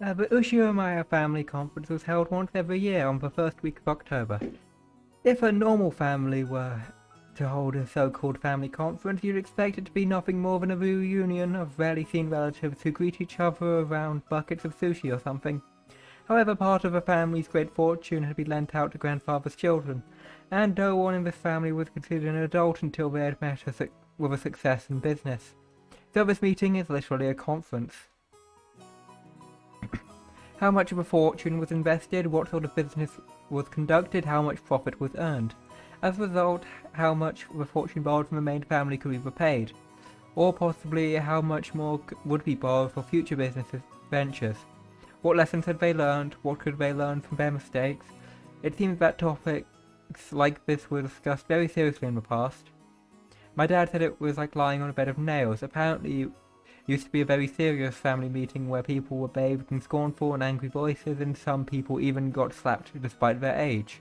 The Umineko family conference was held once every year on the first week of October. If a normal family were to hold a so-called family conference, you'd expect it to be nothing more than a reunion of rarely seen relatives who greet each other around buckets of sushi or something. However, part of the family's great fortune had been lent out to grandfather's children, and no one in this family was considered an adult until they had met with a success in business. So this meeting is literally a conference. How much of a fortune was invested, what sort of business was conducted, how much profit was earned. As a result, how much of the fortune borrowed from the main family could be repaid, or possibly how much more would be borrowed for future business ventures. What lessons had they learned, what could they learn from their mistakes? It seems that topics like this were discussed very seriously in the past. My dad said it was like lying on a bed of nails. Apparently it used to be a very serious family meeting where people were bathed in scornful and angry voices, and some people even got slapped despite their age.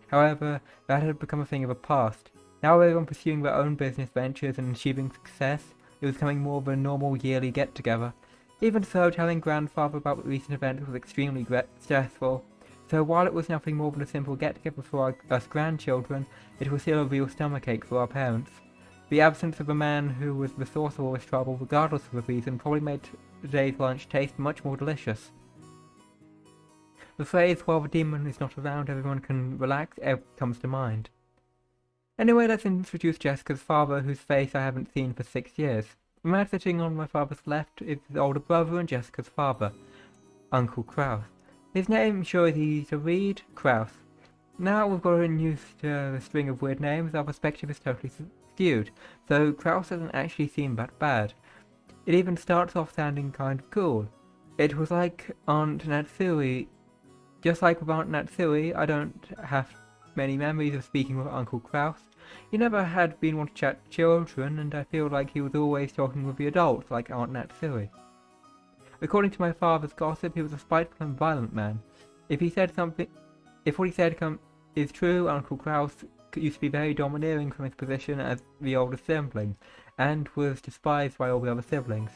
However, that had become a thing of the past. Now everyone pursuing their own business ventures and achieving success, it was becoming more of a normal yearly get-together. Even so, telling grandfather about the recent event was extremely stressful. So while it was nothing more than a simple get-together for us grandchildren, it was still a real stomachache for our parents. The absence of a man who was the source of all this trouble, regardless of the reason, probably made today's lunch taste much more delicious. The phrase, while the demon is not around, everyone can relax, comes to mind. Anyway, let's introduce Jessica's father, whose face I haven't seen for 6 years. The man sitting on my father's left is his older brother and Jessica's father, Uncle Kraus. His name sure is easy to read, Kraus. Now we've gotten used to the string of weird names, our perspective is totally skewed, so Kraus doesn't actually seem that bad. It even starts off sounding kind of cool. It was like Aunt Natsui. Just like with Aunt Natsui, I don't have many memories of speaking with Uncle Kraus. He never had been one to chat to children, and I feel like he was always talking with the adults, like Aunt Natsui. According to my father's gossip, he was a spiteful and violent man. If what he said is true, Uncle Kraus used to be very domineering from his position as the oldest sibling, and was despised by all the other siblings.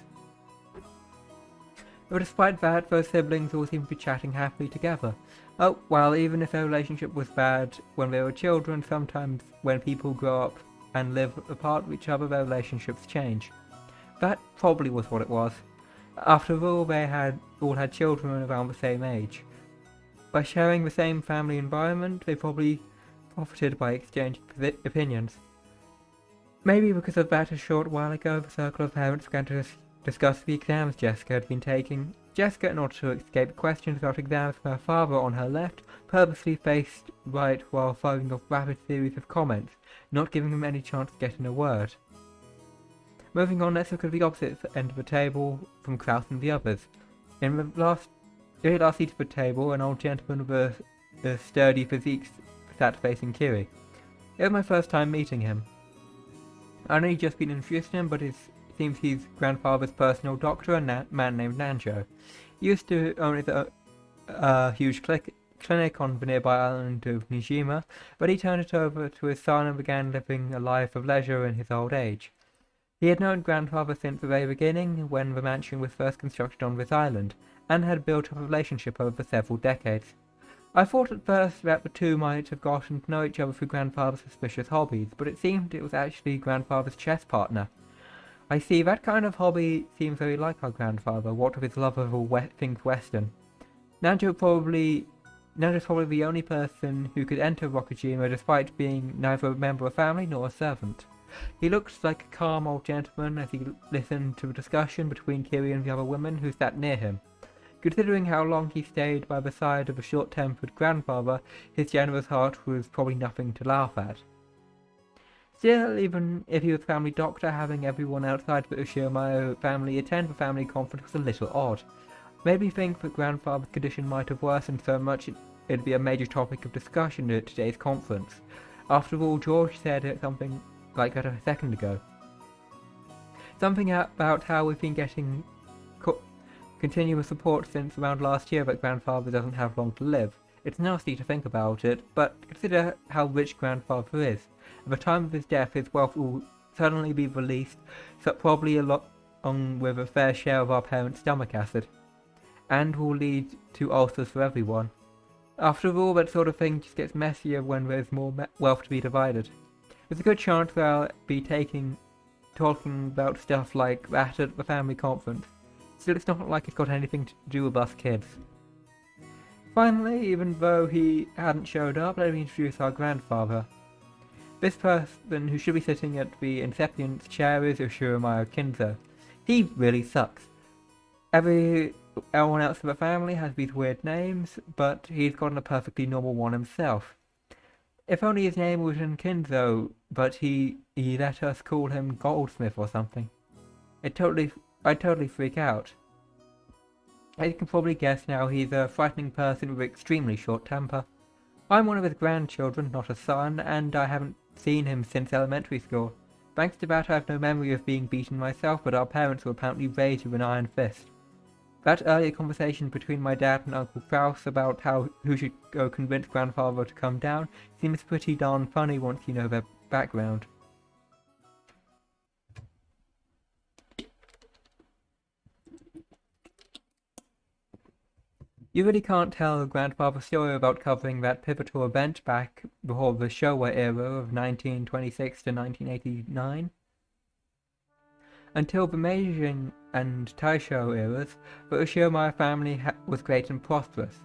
But despite that, those siblings all seemed to be chatting happily together. Oh, well, even if their relationship was bad when they were children, sometimes when people grow up and live apart from each other, their relationships change. That probably was what it was. After all, they all had children around the same age. By sharing the same family environment, they probably profited by exchanging opinions. Maybe because of that, a short while ago, the circle of parents began to discuss the exams Jessica had been taking. Jessica, in order to escape questions about exams from her father on her left, purposely faced right while firing off rapid series of comments, not giving him any chance to get in a word. Moving on, let's look at the opposite end of the table from Kraus and the others. In the very last seat of the table, an old gentleman with a sturdy physique sat facing Kiri. It was my first time meeting him. I'd only just been introduced to him, but it seems he's grandfather's personal doctor, a man named Nanjo. He used to own a huge clinic on the nearby island of Nijima, but he turned it over to his son and began living a life of leisure in his old age. He had known grandfather since the very beginning, when the mansion was first constructed on this island, and had built up a relationship over several decades. I thought at first that the two might have gotten to know each other through grandfather's suspicious hobbies, but it seemed it was actually grandfather's chess partner. I see, that kind of hobby seems very like our grandfather, what with his love of all things Western. Nanjo's probably the only person who could enter Rokujima despite being neither a member of a family nor a servant. He looked like a calm old gentleman as he listened to a discussion between Kiri and the other women who sat near him. Considering how long he stayed by the side of a short-tempered grandfather, his generous heart was probably nothing to laugh at. Still, even if he was family doctor, having everyone outside the Ushiomayo family attend the family conference was a little odd. Made me think that grandfather's condition might have worsened so much it'd be a major topic of discussion at today's conference. After all, George said something like that a second ago. Something about how we've been getting continuous support since around last year that grandfather doesn't have long to live. It's nasty to think about it, but consider how rich grandfather is. At the time of his death, his wealth will suddenly be released, so probably along with a fair share of our parents' stomach acid. and will lead to ulcers for everyone. After all, that sort of thing just gets messier when there's more wealth to be divided. There's a good chance that I'll be talking about stuff like that at the family conference. Still, it's not like it's got anything to do with us kids. Finally, even though he hadn't showed up, let me introduce our grandfather. This person who should be sitting at the incipient chair is Derumania Kinzo. He really sucks. Everyone else in the family has these weird names, but he's gotten a perfectly normal one himself. If only his name was Kinzo, but he let us call him Goldsmith or something. I'd totally freak out. As you can probably guess now, he's a frightening person with extremely short temper. I'm one of his grandchildren, not a son, and I haven't seen him since elementary school. Thanks to that, I have no memory of being beaten myself, but our parents were apparently raised with an iron fist. That earlier conversation between my dad and Uncle Kraus about who should go convince grandfather to come down seems pretty darn funny once you know their background. You really can't tell grandfather's story without covering that pivotal event back before the Showa era of 1926 to 1989. Until the Meiji and Taisho eras, the Ushiyama family was great and prosperous.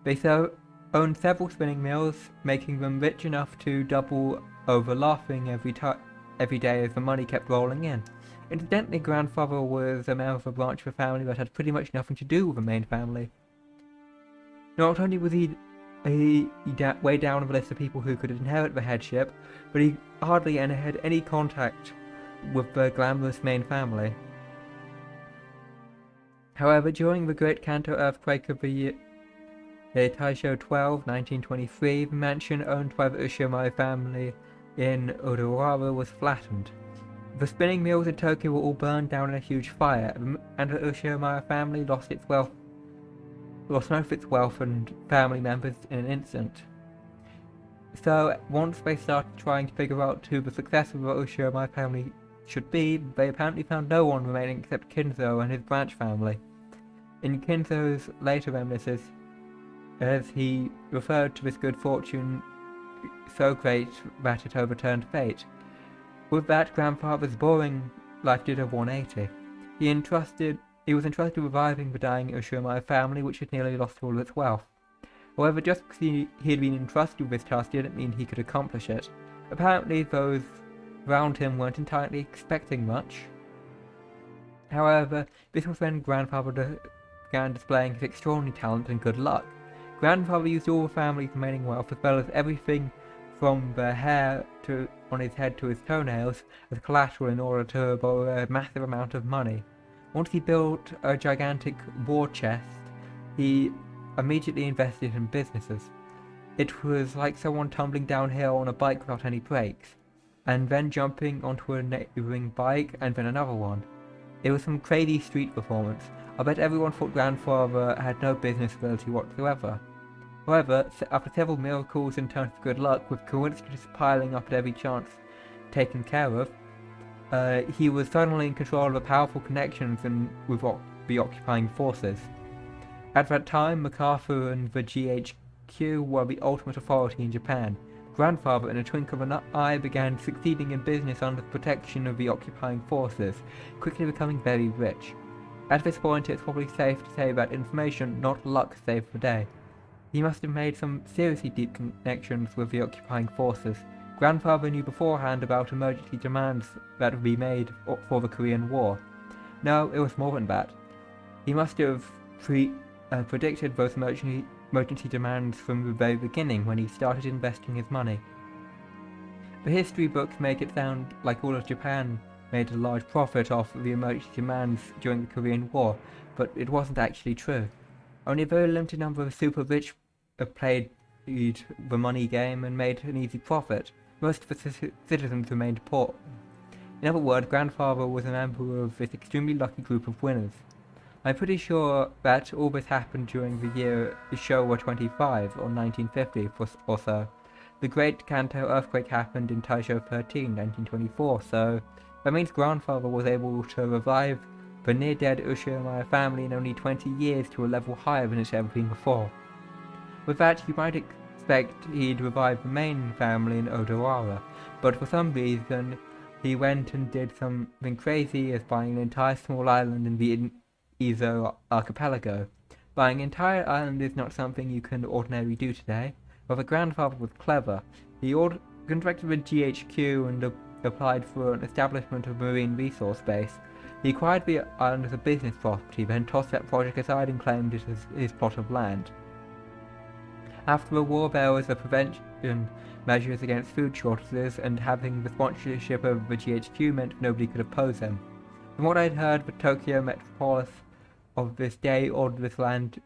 They owned several spinning mills, making them rich enough to double over laughing every day as the money kept rolling in. Incidentally, grandfather was a member of a branch of the family that had pretty much nothing to do with the main family. Not only was he way down on the list of people who could inherit the headship, but he hardly had any contact with the glamorous main family. However, during the Great Kanto earthquake of the year Taisho 12, 1923, the mansion owned by the Ushiyama family in Odawara was flattened. The spinning mills in Tokyo were all burned down in a huge fire, and the Ushiyama family lost most of its wealth and family members in an instant. So, once they started trying to figure out who the successor of the Ushiyama family should be, they apparently found no one remaining except Kinzo and his branch family. In Kinzo's later reminiscences, as he referred to this good fortune so great that it overturned fate. With that, grandfather's boring life did a 180. He was entrusted with reviving the dying Ushiyama family, which had nearly lost all of its wealth. However, just because he had been entrusted with this task didn't mean he could accomplish it. Apparently, those around him weren't entirely expecting much. However, this was when grandfather began displaying his extraordinary talent and good luck. Grandfather used all the family's remaining wealth, as well as everything from the hair on his head to his toenails, as collateral in order to borrow a massive amount of money. Once he built a gigantic war chest, he immediately invested in businesses. It was like someone tumbling downhill on a bike without any brakes, and then jumping onto a neighbouring bike and then another one. It was some crazy street performance. I bet everyone thought grandfather had no business ability whatsoever. However, after several miracles in terms of good luck, with coincidences piling up at every chance taken care of, he was suddenly in control of the powerful connections with the occupying forces. At that time, MacArthur and the GHQ were the ultimate authority in Japan. Grandfather, in a twinkle of an eye, began succeeding in business under the protection of the occupying forces, quickly becoming very rich. At this point, it's probably safe to say that information, not luck, saved the day. He must have made some seriously deep connections with the occupying forces. Grandfather knew beforehand about emergency demands that would be made for the Korean War. No, it was more than that. He must have predicted those emergency demands from the very beginning when he started investing his money. The history books make it sound like all of Japan made a large profit off the emergency demands during the Korean War, but it wasn't actually true. Only a very limited number of super rich played the money game and made an easy profit. Most of the citizens remained poor. In other words, grandfather was a member of this extremely lucky group of winners. I'm pretty sure that all this happened during the year Showa 25, or 1950 or so. The Great Kanto earthquake happened in Taisho 13, 1924, so that means grandfather was able to revive the near-dead Umineko family in only 20 years to a level higher than it's ever been before. With that, you might expect he'd revive the main family in Odawara, but for some reason, he went and did something crazy as buying an entire small island in the Izo archipelago. Buying an entire island is not something you can ordinarily do today, but the grandfather was clever. He contracted with GHQ and applied for an establishment of marine resource base. He acquired the island as a business property, then tossed that project aside and claimed it as his plot of land. After the war, there was a prevention measures against food shortages, and having the sponsorship of the GHQ meant nobody could oppose them. From what I'd heard, the Tokyo metropolis of this day offered this land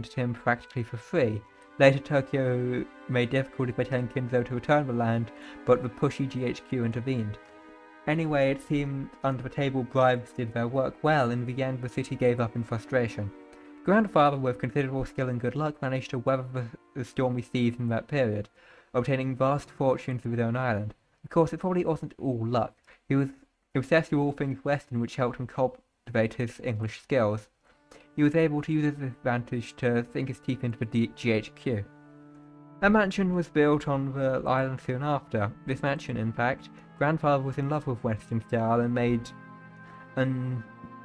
to him practically for free. Later, Tokyo made difficulties by telling Kinzo to return the land, but the pushy GHQ intervened. Anyway, it seemed under the table bribes did their work well. In the end, the city gave up in frustration. Grandfather, with considerable skill and good luck, managed to weather the stormy seas in that period, obtaining vast fortunes of his own island. Of course, it probably wasn't all luck. He was obsessed with all things Western, which helped him cultivate his English skills. He was able to use his advantage to sink his teeth into the GHQ. A mansion was built on the island soon after. This mansion, in fact, Grandfather was in love with Western style and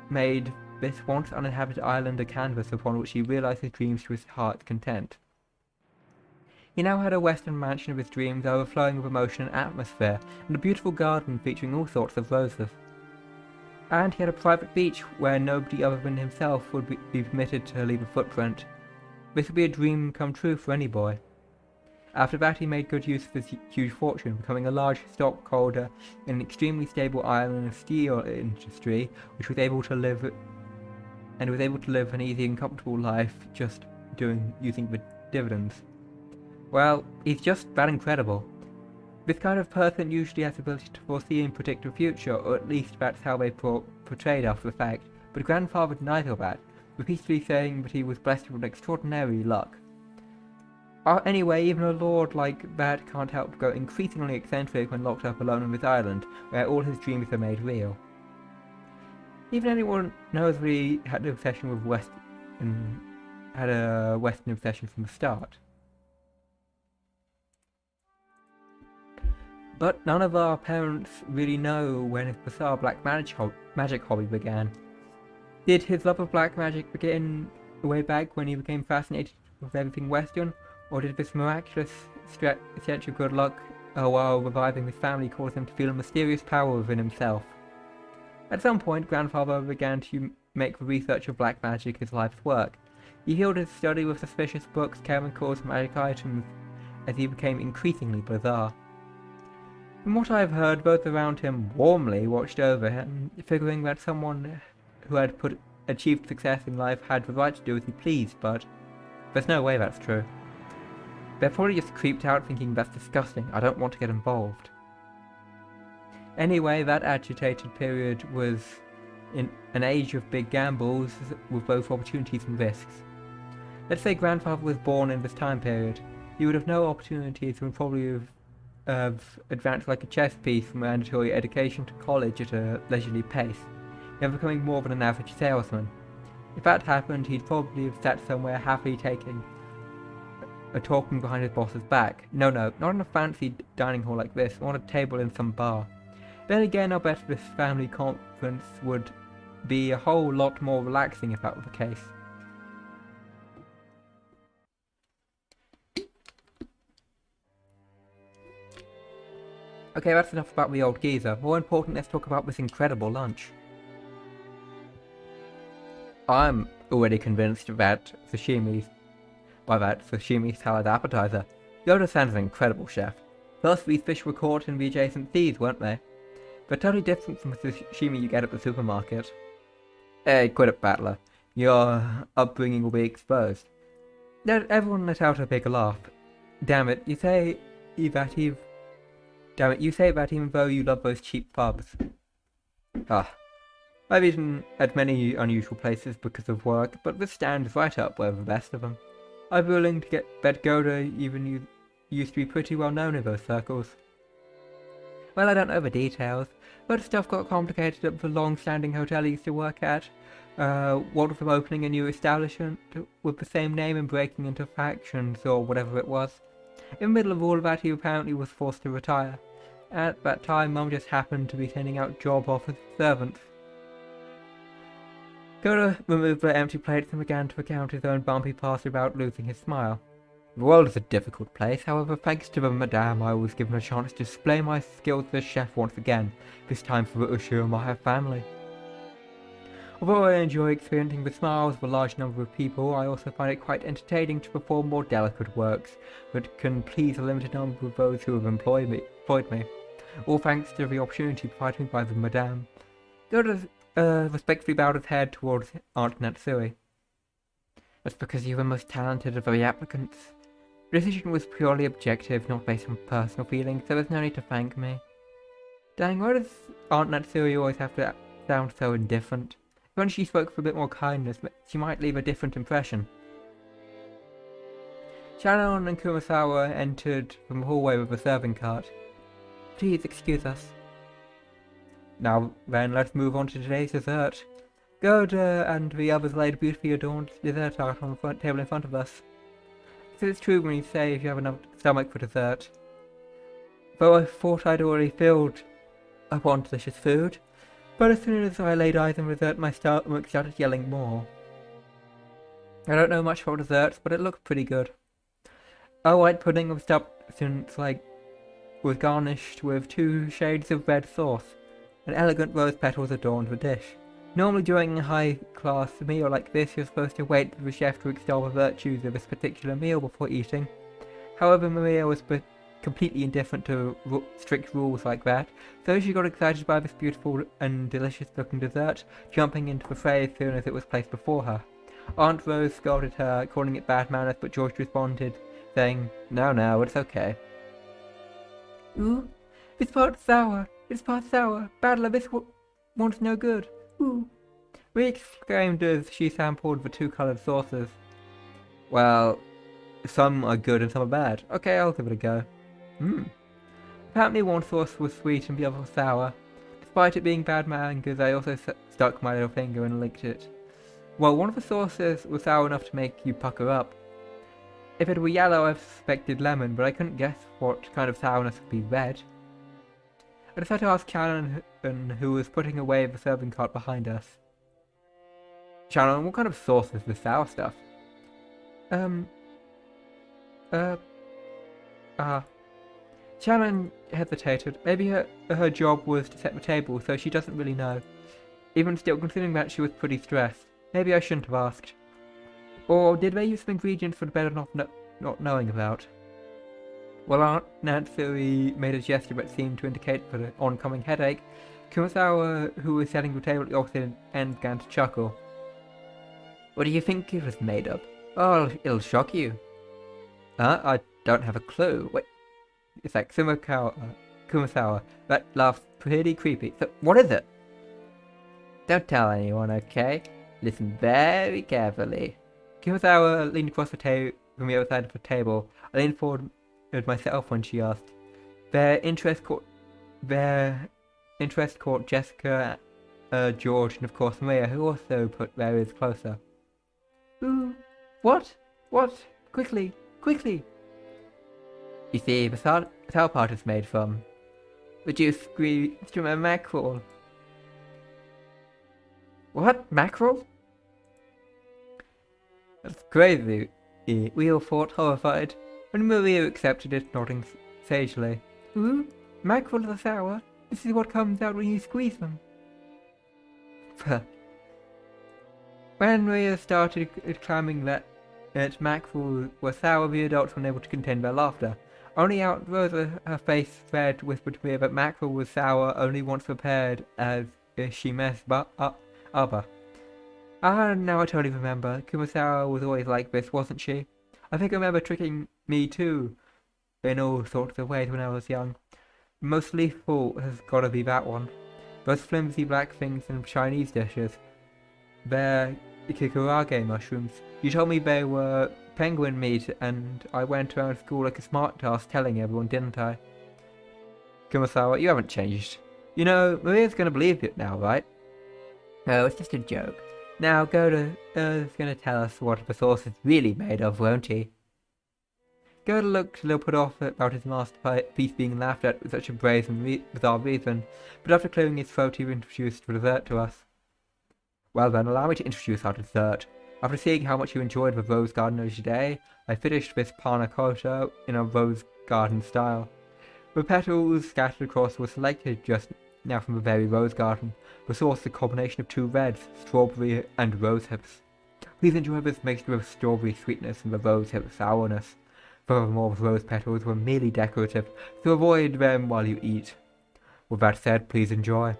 made this once uninhabited island a canvas upon which he realized his dreams to his heart's content. He now had a Western mansion of his dreams, overflowing with emotion and atmosphere, and a beautiful garden featuring all sorts of roses. And he had a private beach where nobody other than himself would be permitted to leave a footprint. This would be a dream come true for any boy. After that, he made good use of his huge fortune, becoming a large stockholder in an extremely stable island of steel industry, which was able to live an easy and comfortable life just using the dividends. Well, he's just that incredible. This kind of person usually has the ability to foresee and predict the future, or at least that's how they portrayed after the fact, but Grandfather denied all that, repeatedly saying that he was blessed with extraordinary luck. Anyway, even a lord like that can't help but go increasingly eccentric when locked up alone on this island, where all his dreams are made real. Even anyone knows that he had an obsession with a Western obsession from the start. But none of our parents really know when his bizarre black magic hobby began. Did his love of black magic begin way back when he became fascinated with everything Western, or did this miraculous stretch of good luck while reviving his family cause him to feel a mysterious power within himself? At some point, Grandfather began to make the research of black magic his life's work. He filled his study with suspicious books, chemicals, and magic items as he became increasingly bizarre. From what I have heard, those around him warmly watched over him, figuring that someone who had achieved success in life had the right to do as he pleased, but there's no way that's true. They're probably just creeped out thinking that's disgusting, I don't want to get involved. Anyway, that agitated period was in an age of big gambles with both opportunities and risks. Let's say Grandfather was born in this time period. He would have no opportunities and probably have advanced like a chess piece from mandatory education to college at a leisurely pace, never becoming more than an average salesman. If that happened, he'd probably have sat somewhere happily taking a talking behind his boss's back. No, not in a fancy dining hall like this, or on a table in some bar. Then again, I'll bet this family conference would be a whole lot more relaxing if that were the case. Okay, that's enough about the old geezer. More important, let's talk about this incredible lunch. I'm already convinced that sashimi salad appetizer. Yoda sounds an incredible chef. Plus, these fish were caught in the adjacent seas, weren't they? They're totally different from the sashimi you get at the supermarket. Hey, quit it, Battler. Your upbringing will be exposed. Everyone let out a big laugh. Damn it, you say that even though you love those cheap pubs. I've eaten at many unusual places because of work, but this stands right up with the best of them. I'm willing to bet Goda even used to be pretty well known in those circles. Well, I don't know the details, but stuff got complicated at the long-standing hotel I used to work at. What with them opening a new establishment with the same name and breaking into factions or whatever it was. In the middle of all of that, he apparently was forced to retire. At that time, Mum just happened to be sending out job offers to servants. Goda removed the empty plates and began to recount his own bumpy past without losing his smile. The world is a difficult place, however, thanks to the madame, I was given a chance to display my skills as chef once again, this time for the Ushiromaha family. Although I enjoy experiencing the smiles of a large number of people, I also find it quite entertaining to perform more delicate works that can please a limited number of those who have employed me, all thanks to the opportunity provided me by the madame. Goda respectfully bowed his head towards Aunt Natsui. That's because you were the most talented of the applicants. The decision was purely objective, not based on personal feelings, so there's no need to thank me. Dang, why does Aunt Natsui always have to sound so indifferent? If only she spoke with a bit more kindness, she might leave a different impression. Shannon and Kumasawa entered from the hallway with a serving cart. Please excuse us. Now then, let's move on to today's dessert. Goda and the others laid a beautifully adorned dessert out on the front table in front of us. So it's true when you say if you have enough stomach for dessert. Though I thought I'd already filled upon delicious food, but as soon as I laid eyes on dessert, my stomach started yelling more. I don't know much about desserts, but it looked pretty good. A white pudding of substance was garnished with 2 shades of red sauce, and elegant rose petals adorned the dish. Normally during a high-class meal like this, you're supposed to wait for the chef to extol the virtues of this particular meal before eating. However, Maria was completely indifferent to strict rules like that, so she got excited by this beautiful and delicious-looking dessert, jumping into the fray as soon as it was placed before her. Aunt Rose scolded her, calling it bad manners, but George responded, saying, No, it's okay. Ooh, this part's sour. Battler, this one's no good. Ooh. We exclaimed as she sampled the 2 coloured sauces. Well, some are good and some are bad. Okay, I'll give it a go. Apparently one sauce was sweet and the other was sour. Despite it being bad mangoes, I also stuck my little finger and licked it. Well, one of the sauces was sour enough to make you pucker up. If it were yellow, I suspected lemon, but I couldn't guess what kind of sourness would be red. I decided to ask Shannon, who was putting away the serving cart behind us. Shannon, what kind of sauce is this sour stuff? Shannon hesitated. Maybe her job was to set the table, so she doesn't really know. Even still, considering that she was pretty stressed, maybe I shouldn't have asked. Or did they use some ingredients for the better not knowing about? While Aunt Natsui made a gesture that seemed to indicate an oncoming headache, Kumasawa, who was setting the table at the opposite end, began to chuckle. What do you think it was made of? Oh, it'll shock you. I don't have a clue. Wait, it's like Kumasawa. That laugh's pretty creepy. So, what is it? Don't tell anyone, okay? Listen very carefully. Kumasawa leaned across the table from the other side of the table. I leaned forward myself when she asked. Their interest caught Jessica, George, and of course Maria, who also put their ears closer. Ooh, what? Quickly! You see, the sour part is made from the juice squeezed from a mackerel. What? Mackerel? That's crazy. We all thought horrified, when Maria accepted it, nodding sagely. Ooh, mackerel are sour. This is what comes out when you squeeze them. When Maria started claiming that mackerel were sour, the adults were unable to contain their laughter. Only Aunt Rosa, her face red, whispered to me that mackerel was sour only once prepared as shimesu aba. Now I totally remember. Kumasawa was always like this, wasn't she? I think I remember tricking me too, in all sorts of ways when I was young. The most lethal has got to be that one. Those flimsy black things in Chinese dishes. They're kikurage mushrooms. You told me they were penguin meat, and I went around school like a smart ass telling everyone, didn't I? Kumasawa, you haven't changed. You know, Maria's gonna believe it now, right? No, it's just a joke. Now Goda is gonna tell us what the sauce is really made of, won't he? Goda looked a little put off about his masterpiece being laughed at with such a brazen, bizarre reason, but after clearing his throat he introduced the dessert to us. Well then, allow me to introduce our dessert. After seeing how much you enjoyed the rose garden today, I finished this panna cotta in a rose garden style. The petals scattered across were selected just now from the very rose garden. The sauce is a combination of two reds, strawberry and rose hips. Please enjoy this mixture of strawberry sweetness and the rose hip sourness. Furthermore, the rose petals were merely decorative, so avoid them while you eat. With that said, please enjoy.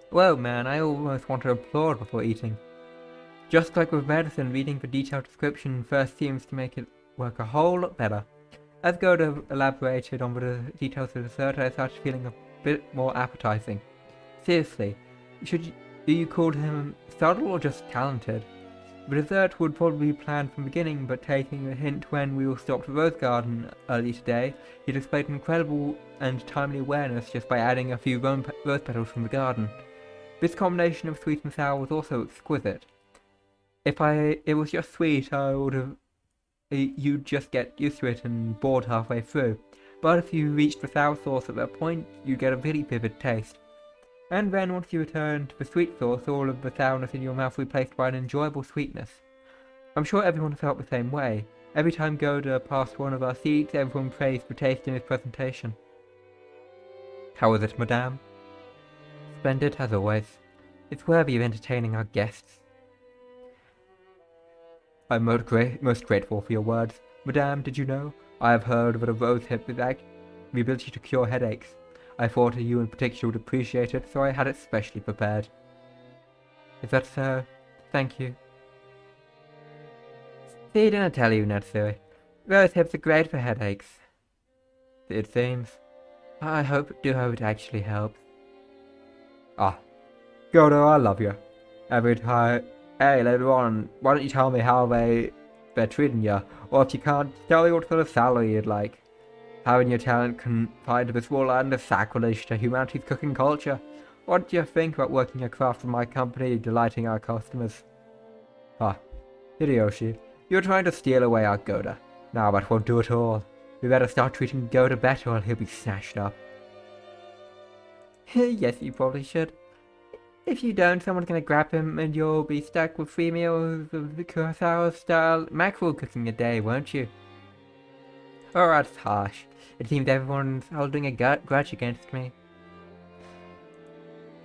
Whoa man, I almost want to applaud before eating. Just like with medicine, reading the detailed description first seems to make it work a whole lot better. As Goda elaborated on the details of the dessert, I started feeling a bit more appetizing. Seriously, do you call him subtle or just talented? The dessert would probably be planned from the beginning, but taking a hint when we all stopped the rose garden early today, he displayed an incredible and timely awareness just by adding a few rose petals from the garden. This combination of sweet and sour was also exquisite. If it was just sweet, I would have you'd just get used to it and bored halfway through. But if you reached the sour sauce at that point, you get a really vivid taste. And then once you return to the sweet sauce, all of the sourness in your mouth replaced by an enjoyable sweetness. I'm sure everyone felt the same way. Every time Goda passed one of our seats, everyone praised the taste in his presentation. How was it, madame? Splendid, as always. It's worthy of entertaining our guests. I'm most grateful for your words. Madame, did you know? I have heard that a rose hip is the ability to cure headaches. I thought you in particular would appreciate it, so I had it specially prepared. Is that so? Thank you. See, didn't I tell you, Natsui? Rose hips are great for headaches. It seems. I do hope it actually helps. Ah, Godo, I love you. Every time. Hey, later on, why don't you tell me how they're treating you? Or if you can't, tell me what sort of salary you'd like. Having your talent confined to this small land is sacrilege to humanity's cooking culture. What do you think about working your craft for my company, delighting our customers? Ah, Hideyoshi, you're trying to steal away our Goda. Now that won't do at all. We better start treating Goda better or he'll be snatched up. Yes, you probably should. If you don't, someone's gonna grab him and you'll be stuck with 3 meals of the Kurosawa-style mackerel cooking a day, won't you? Oh, that's harsh. It seems everyone's holding a grudge against me.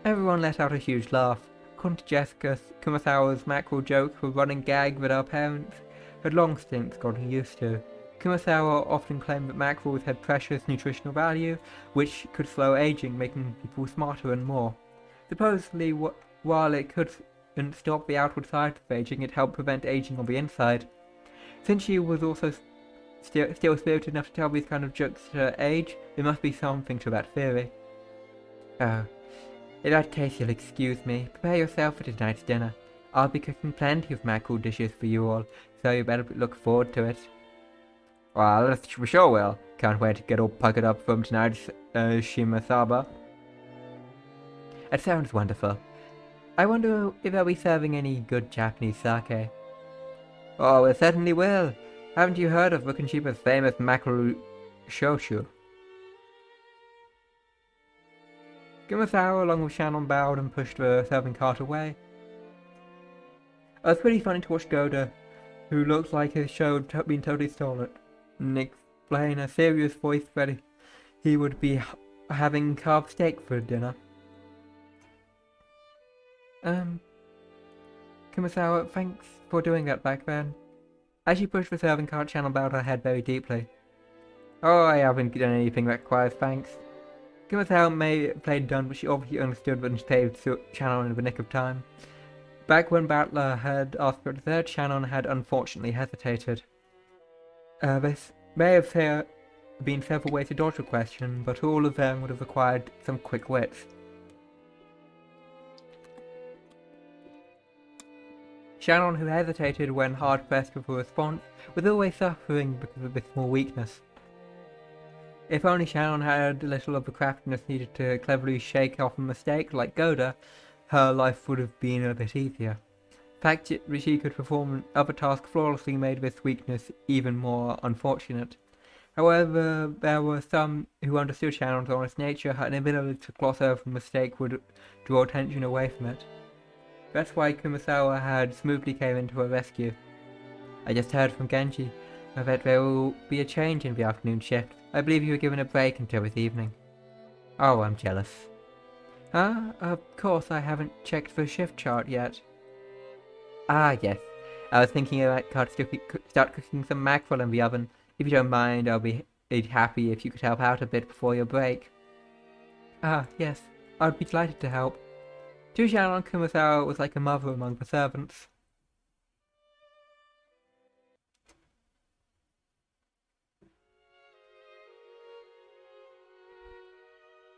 Everyone let out a huge laugh. According to Jessica, Kumasawa's mackerel jokes were a running gag that our parents had long since gotten used to. Kumasawa often claimed that mackerels had precious nutritional value, which could slow aging, making people smarter and more. Supposedly, while it couldn't stop the outward side of aging, it helped prevent aging on the inside. Since she was also still spirited enough to tell these kind of jokes at her age, there must be something to that theory. Oh, in that case you'll excuse me. Prepare yourself for tonight's dinner. I'll be cooking plenty of mackerel dishes for you all, so you better look forward to it. Well, we sure will. Can't wait to get all puckered up from tonight's shimasaba. It sounds wonderful. I wonder if they'll be serving any good Japanese sake. Oh, it certainly will. Haven't you heard of Rukenshiba's famous mackerel shoshu? Kumasawa, along with Shannon, bowed and pushed the serving cart away. It was pretty funny to watch Goda, who looked like his show had been totally stolen, and explain in a serious voice that he would be having carved steak for dinner. Kumasawa, thanks for doing that back then. As she pushed the serving cart, Shannon bowed her head very deeply. Oh, I haven't done anything that requires thanks. Kumasawa may have played dumb, but she obviously understood and saved Shannon in the nick of time. Back when Battler had asked for dessert, Shannon had unfortunately hesitated. This may have been several ways to dodge the question, but all of them would have required some quick wits. Shannon, who hesitated when hard-pressed with a response, was always suffering because of this small weakness. If only Shannon had a little of the craftiness needed to cleverly shake off a mistake like Goda, her life would have been a bit easier. The fact that she could perform other tasks flawlessly made this weakness even more unfortunate. However, there were some who understood Shannon's honest nature, and ability to gloss over a mistake would draw attention away from it. That's why Kumasawa had smoothly came into her rescue. I just heard from Genji that there will be a change in the afternoon shift. I believe you were given a break until this evening. Oh, I'm jealous. Huh? Of course, I haven't checked the shift chart yet. Ah, yes. I was thinking I might start cooking some mackerel in the oven. If you don't mind, I'll be happy if you could help out a bit before your break. Ah, yes. I'd be delighted to help. To Shannon, Kumasawa was like a mother among the servants.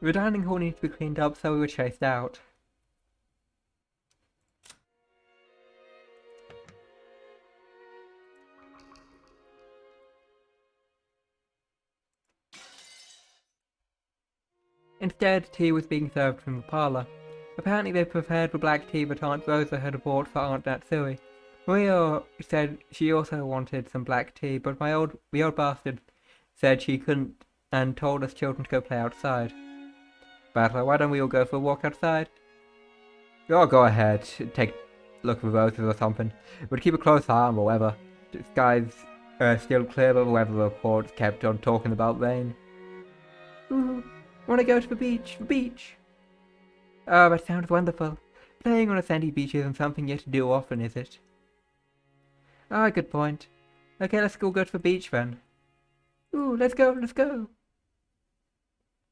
The dining hall needs to be cleaned up, so we were chased out. Instead, tea was being served from the parlour. Apparently they prepared the black tea that Aunt Rosa had bought for Aunt Natsui. Maria said she also wanted some black tea, but the old bastard said she couldn't and told us children to go play outside. Butler, why don't we all go for a walk outside? Oh, go ahead. Take a look at the roses or something. But keep a close eye on the weather. The sky's still clear, but the weather reports kept on talking about rain. Ooh, want to go to the beach? The beach! Oh, that sounds wonderful. Playing on a sandy beach isn't something you have to do often, is it? Ah, good point. Okay, let's all go to the beach then. Ooh, let's go, let's go.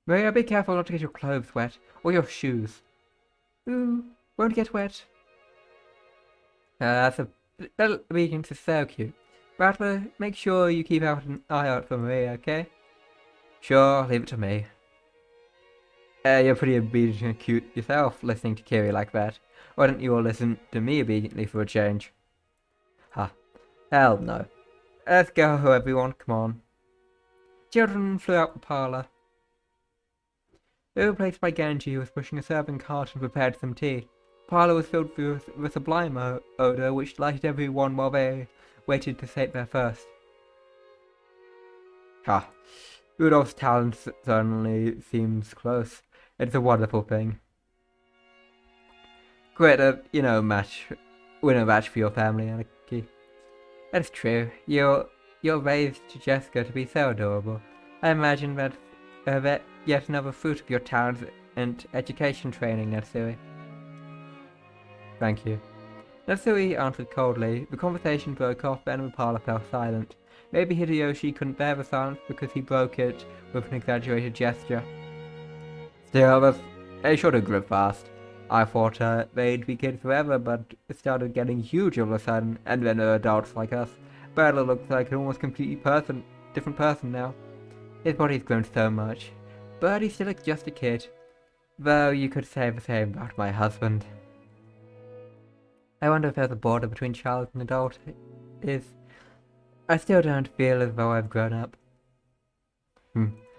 Maria, be careful not to get your clothes wet, or your shoes. Ooh, won't get wet. That obedience is so cute. Rattler, make sure you keep an eye out for Maria, okay? Sure, leave it to me. You're pretty obedient and cute yourself, listening to Kiri like that. Why don't you all listen to me obediently for a change? Ha. Hell no. Let's go, everyone, come on. Children flew out the parlour. They were replaced by Genji, who was pushing a serving cart and prepared some tea. The parlour was filled with a sublime odour, which delighted everyone while they waited to sit there first. Ha. Rudolph's talent certainly seems close. It's a wonderful thing. Great, win a match for your family, Anarchy. That's true. You're raised Jessica to be so adorable. I imagine that yet another fruit of your talent and education training, Natsui. Thank you. Natsui answered coldly. The conversation broke off, and the parlour fell silent. Maybe Hideyoshi couldn't bear the silence because he broke it with an exaggerated gesture. Still, they should have grew fast. I thought they'd be kids forever, but it started getting huge all of a sudden, and then they're adults like us. Bradley looks like an almost completely different person now. His body's grown so much, but he's still just a kid. Though you could say the same about my husband. I wonder if there's a border between child and adult is. I still don't feel as though I've grown up.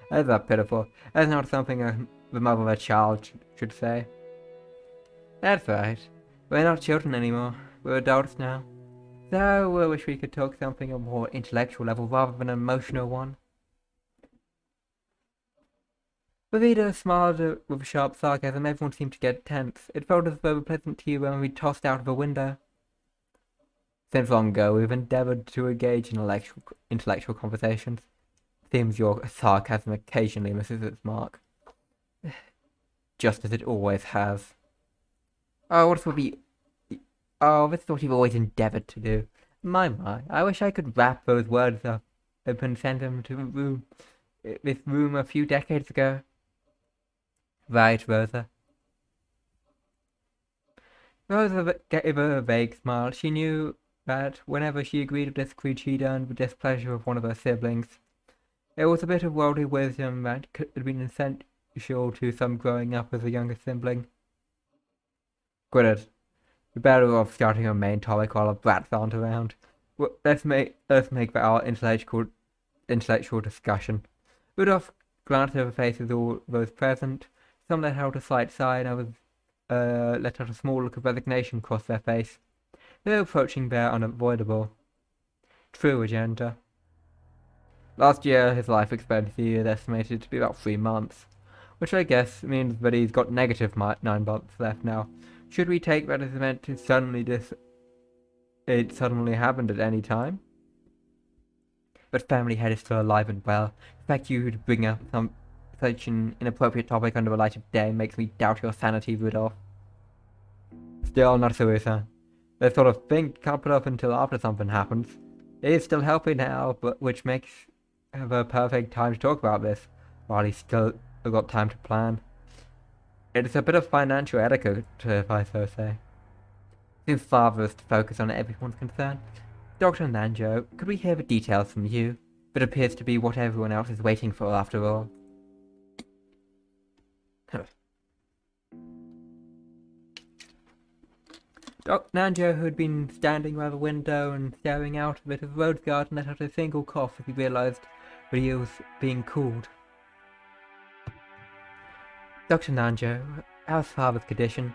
That's not pitiful. That's not something the mother of a child should say. That's right. We're not children anymore. We're adults now. So I wish we could talk something on a more intellectual level rather than an emotional one. Vivida smiled with a sharp sarcasm. Everyone seemed to get tense. It felt as though the pleasant tea when we tossed out of the window. Since long ago, we've endeavoured to engage in intellectual conversations. Seems your sarcasm occasionally misses its mark. Just as it always has. Oh, this is what you've always endeavoured to do. My, I wish I could wrap those words up and send them to this room a few decades ago. Right, Rosa. Rosa gave a vague smile. She knew that whenever she agreed or disagreed, she earned the displeasure of one of her siblings. There was a bit of worldly wisdom that could have been essential to some growing up as a younger sibling. Good. We're better off starting a main topic while our brats aren't around. Well, let's make that our intellectual discussion. Rudolph glanced over the faces of all those present. Some let out a slight sigh, and others let out a small look of resignation across their face. They were approaching their unavoidable true agenda. Last year, his life expectancy is estimated to be about 3 months, which I guess means that he's got negative 9 months left now. Should we take that as meant to it suddenly happened at any time? But family head is still alive and well. The fact you would bring up such an inappropriate topic under the light of day makes me doubt your sanity, Rudolph. Still, not so easy. That sort of thing can't put up until after something happens. He is still healthy now, but which makes the perfect time to talk about this, while he's still got time to plan. It is a bit of financial etiquette, if I so say. Since father is to focus on everyone's concern, Dr. Nanjo, could we hear the details from you? That appears to be what everyone else is waiting for after all. Dr. Nanjo, who had been standing by the window and staring out of it of the road garden, let out a single cough as he realized that he was being called. Dr. Nanjo, how's father's condition?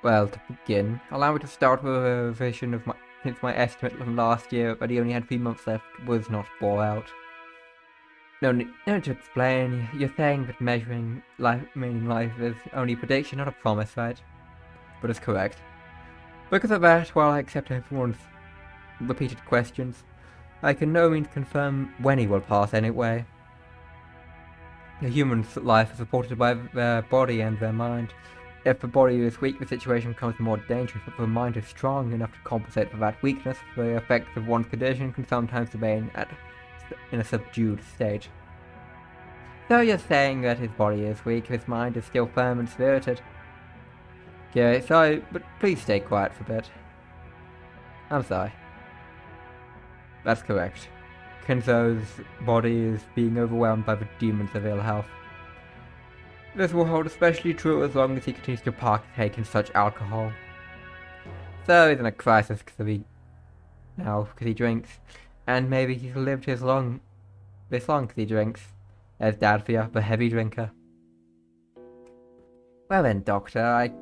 Well, to begin, allow me to start with a revision of since my estimate from last year that he only had 3 months left was not bore out. No need to explain. You're saying that measuring meaning life is only a prediction, not a promise, right? But it's correct. Because of that, while I accept everyone's repeated questions, I can no means confirm when he will pass anyway. A human's life is supported by their body and their mind. If the body is weak, the situation becomes more dangerous. If the mind is strong enough to compensate for that weakness, the effects of one's condition can sometimes remain in a subdued state. So you're saying that his body is weak, his mind is still firm and spirited. Okay, sorry, but please stay quiet for a bit. I'm sorry. That's correct. Kenzo's body is being overwhelmed by the demons of ill health. This will hold especially true as long as he continues to partake in such alcohol. So he's in a crisis because he drinks, and maybe he's lived this long because he drinks. There's Dad for you, the heavy drinker. Well then, Doctor,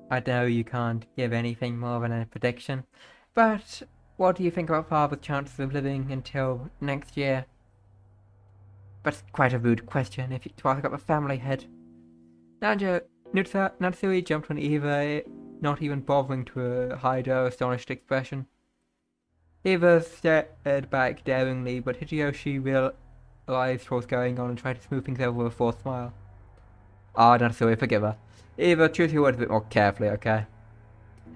I know you can't give anything more than a prediction, but what do you think about Father's chances of living until next year? That's quite a rude question if you to ask about the family head. Natsui jumped on Eva, not even bothering to hide her astonished expression. Eva stared back daringly, but Hideyoshi realized what was going on and tried to smooth things over with a forced smile. Natsui, forgive her. Eva, choose your words a bit more carefully, okay?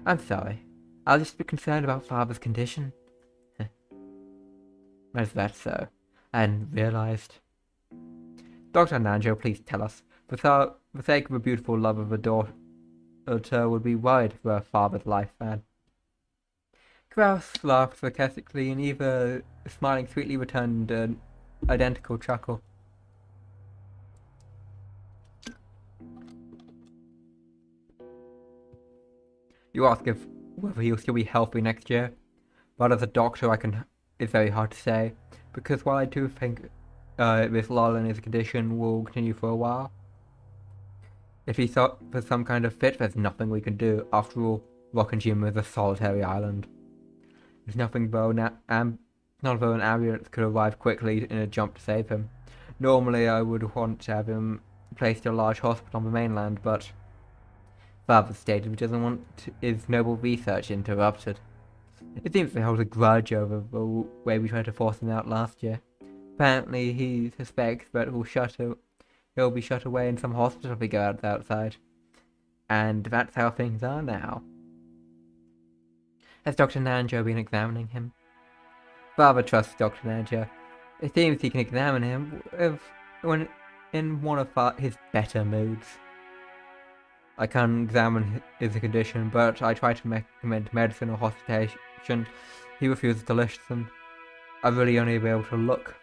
I'm sorry. I'll just be concerned about Father's condition. Is that so? I hadn't realized. Dr. Nanjo, please tell us. For the sake of a beautiful love of a daughter would be worried for her father's lifespan. Kraus laughed sarcastically, and Eva, smiling sweetly, returned an identical chuckle. You ask whether he'll still be healthy next year, but as a doctor it's very hard to say, because while I do think this lull in his condition will continue for a while, if he thought for some kind of fit, there's nothing we can do. After all, Rockingham is a solitary island. There's nothing though none of an ambulance could arrive quickly in a jump to save him. Normally I would want to have him placed in a large hospital on the mainland, but Father stated he doesn't want his noble research interrupted. It seems he holds a grudge over the way we tried to force him out last year. Apparently he suspects that he'll be shut away in some hospital if we go outside. And that's how things are now. Has Dr. Nanjo been examining him? Father trusts Dr. Nanjo. It seems he can examine him when in one of his better moods. I can't examine his condition, but I try to recommend medicine or hospitalization. He refuses to listen. I really only be able to look.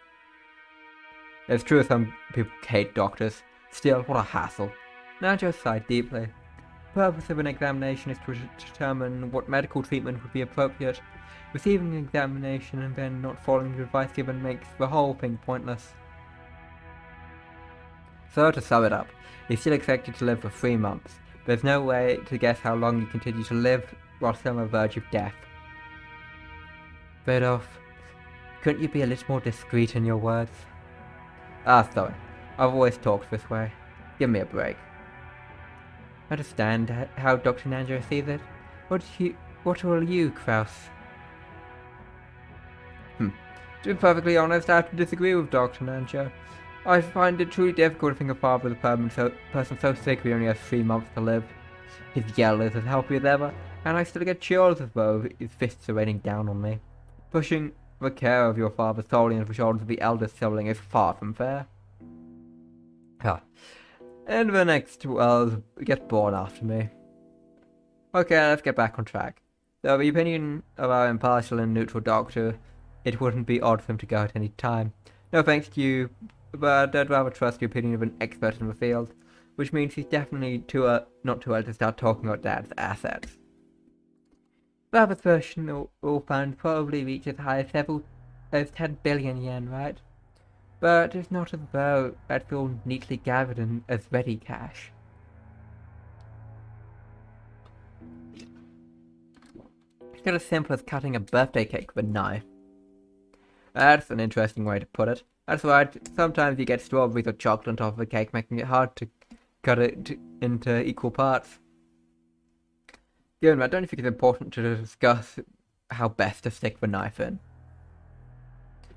It's true some people hate doctors. Still, what a hassle. Nanjo sighed deeply. The purpose of an examination is to determine what medical treatment would be appropriate. Receiving an examination and then not following the advice given makes the whole thing pointless. So to sum it up, he's still expected to live for 3 months. There's no way to guess how long you continue to live whilst on the verge of death. Feuds, couldn't you be a little more discreet in your words? Ah, sorry. I've always talked this way. Give me a break. I understand how Dr. Nanja sees it. What will you, Kraus? To be perfectly honest, I have to disagree with Dr. Nanja. I find it truly difficult to think a father with a person so sick he only has 3 months to live. His yell is as healthy as ever, and I still get chills as though his fists are raining down on me. Pushing the care of your father solely on the shoulders of the eldest sibling is far from fair. And the next world gets born after me. Okay, let's get back on track. Though the opinion of our impartial and neutral doctor, it wouldn't be odd for him to go at any time. No thanks to you, but I'd rather trust the opinion of an expert in the field, which means he's definitely not too early to start talking about Dad's assets. Father's version all fund probably reach as high as 10 billion yen, right? But it's not as though that's all neatly gathered in as ready cash. It's not as simple as cutting a birthday cake with a knife. That's an interesting way to put it. That's right, sometimes you get strawberries or chocolate on top of a cake, making it hard to cut it into equal parts. Given that, don't you think it's important to discuss how best to stick the knife in?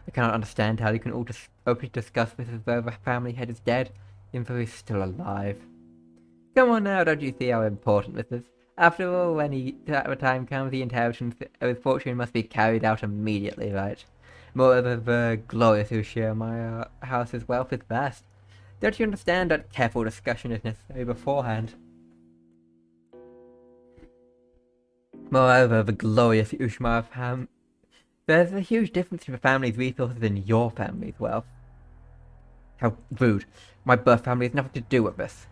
I cannot understand how you can all just openly discuss this as though the family head is dead, even though he's still alive. Come on now, don't you see how important this is? After all, when the time comes, the inheritance of his fortune must be carried out immediately, right? Moreover, the glorious Ushio house's wealth is vast. Don't you understand that careful discussion is necessary beforehand? Moreover, the glorious Ushima family. There's a huge difference in the family's resources and your family's wealth. How rude. My birth family has nothing to do with this.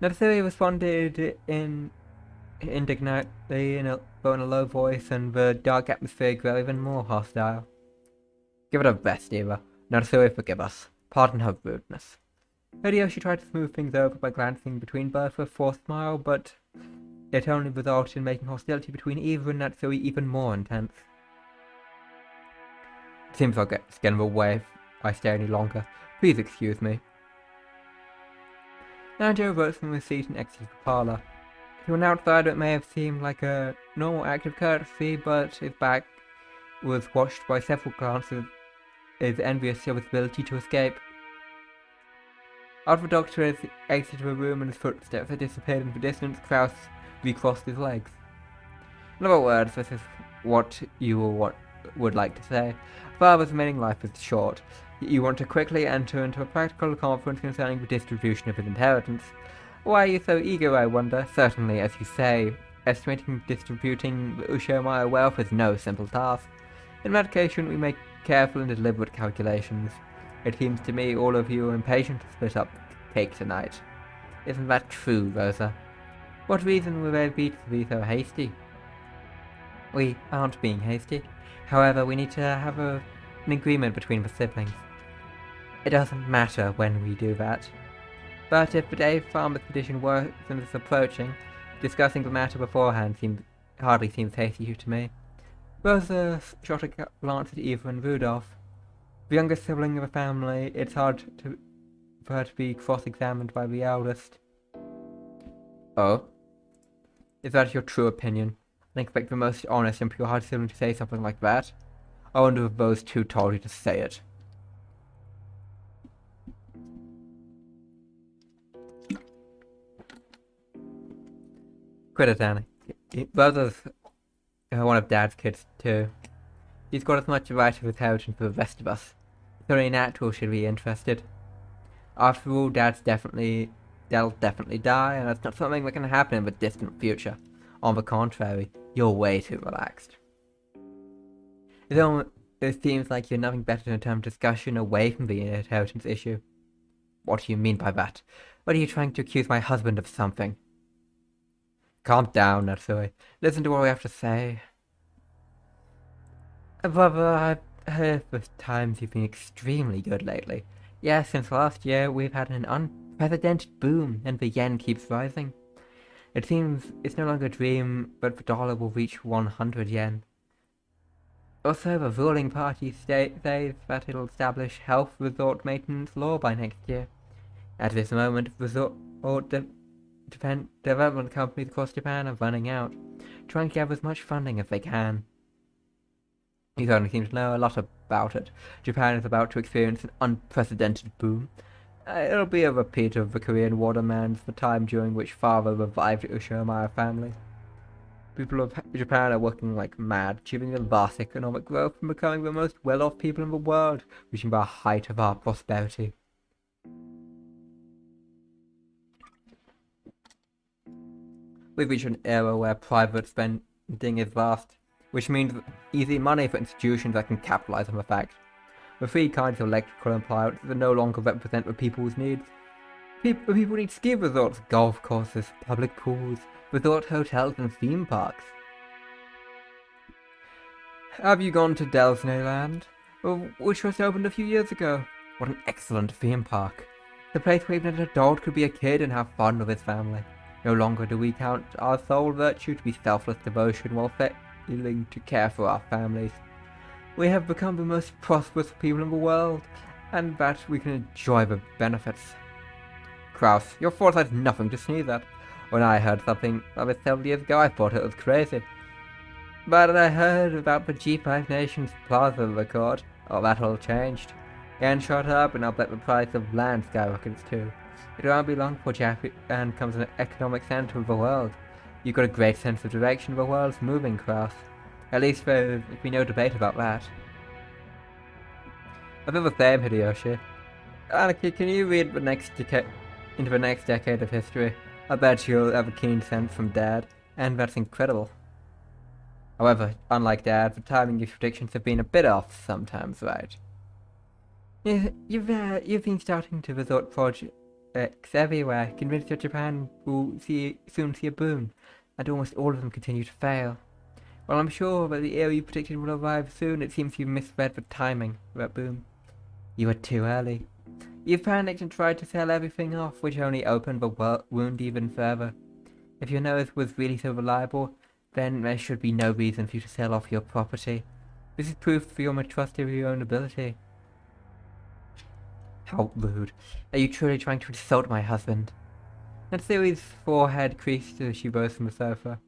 Natsui responded indignantly in a low voice, and the dark atmosphere grew even more hostile. Give it a rest, Eva. Natsui, forgive us. Pardon her rudeness. Hideyoshi tried to smooth things over by glancing between both with a forced smile, but it only resulted in making hostility between Eva and Natsui even more intense. It seems I'll get scared away if I stay any longer. Please excuse me. Nanjo rose from his seat and exited the parlour. To an outsider it may have seemed like a normal act of courtesy, but his back was watched by several glances as envious of his ability to escape. After the doctor had exited the room and his footsteps had disappeared in the distance, Kraus recrossed his legs. In other words, this is what you would like to say. Father's remaining life is short. You want to quickly enter into a practical conference concerning the distribution of his inheritance. Why are you so eager, I wonder? Certainly, as you say, estimating and distributing the Ushio wealth is no simple task. In that case, shouldn't we make careful and deliberate calculations? It seems to me all of you are impatient to split up the cake tonight. Isn't that true, Rosa? What reason would there be to be so hasty? We aren't being hasty. However, we need to have an agreement between the siblings. It doesn't matter when we do that. But if the day farmer's petition worsens is approaching, discussing the matter beforehand hardly seems hasty to me. Rosa shot a glance at Eva and Rudolph. The youngest sibling of the family, it's hard for her to be cross-examined by the eldest. Oh? Is that your true opinion? I expect the most honest and pure-hearted sibling to say something like that. I wonder if those two told you to say it. Quit it, Annie. Brother's one of Dad's kids, too. He's got as much right of his inheritance as the rest of us. It's only natural should be interested. After all, Dad'll definitely die, and that's not something that can happen in the distant future. On the contrary, you're way too relaxed. It seems like you're nothing better than a term of discussion away from the inheritance issue. What do you mean by that? What are you trying to accuse my husband of something? Calm down, Natsui. Listen to what we have to say. Brother, I've heard the times you've been extremely good lately. Yeah, since last year we've had an unprecedented boom, and the yen keeps rising. It seems it's no longer a dream, but the dollar will reach 100 yen. Also, the ruling party says that it'll establish health resort maintenance law by next year. At this moment, resort development companies across Japan are running out, trying to gather as much funding as they can. You certainly seem to know a lot about it. Japan is about to experience an unprecedented boom. It'll be a repeat of the Korean War demands, the time during which father revived the Ushimaya family. People of Japan are working like mad, achieving a vast economic growth and becoming the most well-off people in the world, reaching the height of our prosperity. We've reached an era where private spending is vast, which means easy money for institutions that can capitalize on the fact. The three kinds of electrical appliances that no longer represent the people's needs. People need ski resorts, golf courses, public pools, resort hotels and theme parks. Have you gone to Disneyland, which was opened a few years ago? What an excellent theme park. The place where even an adult could be a kid and have fun with his family. No longer do we count our sole virtue to be selfless devotion while failing to care for our families. We have become the most prosperous people in the world, and that we can enjoy the benefits. Kraus, your foresight is nothing to sneeze at. When I heard something of it several years ago, I thought it was crazy. But I heard about the G5 Nations Plaza record. Oh, that all changed. Yen shot up, and I'll bet the price of land skyrockets too. It won't be long before Japan becomes an economic center of the world. You've got a great sense of direction the world's moving, Kraus. At least there'll be no debate about that. I feel the same, Hideyoshi. Anarchy, can you read into the next decade of history? I bet you'll have a keen sense from Dad, and that's incredible. However, unlike Dad, the timing of your predictions have been a bit off sometimes, right? You've been starting to resort projects everywhere, convinced that Japan will soon see a boom, and almost all of them continue to fail. While I'm sure that the era you predicted will arrive soon, it seems you misread the timing of that boom. You were too early. You panicked and tried to sell everything off, which only opened the wound even further. If your nose was really so reliable, then there should be no reason for you to sell off your property. This is proof for your mistrust of your own ability. How rude. Are you truly trying to insult my husband? Natsui's forehead creased as she rose from the sofa.